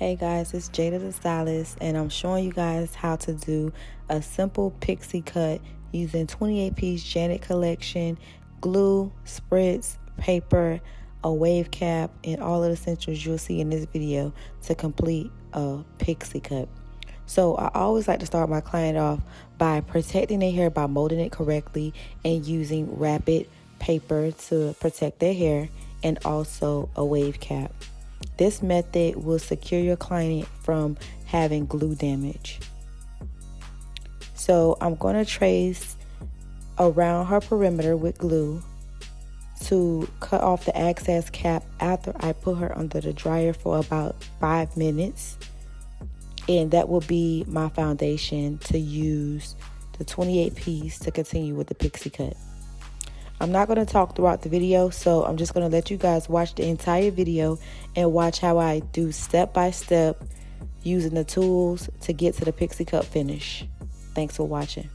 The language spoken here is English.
Hey guys, it's Jada the Stylist, and I'm showing you guys how to do a simple pixie cut using 28-piece Janet collection, glue, spritz, paper, a wave cap, and all of the essentials you'll see in this video to complete a pixie cut. So I always like to start my client off by protecting their hair by molding it correctly and using rapid paper to protect their hair, and also a wave cap. This method will secure your client from having glue damage. So I'm going to trace around her perimeter with glue to cut off the excess cap after I put her under the dryer for about 5 minutes. And that will be my foundation to use the 28 piece to continue with the pixie cut. I'm not going to talk throughout the video, so I'm just going to let you guys watch the entire video and watch how I do step by step using the tools to get to the pixie cut finish. Thanks for watching.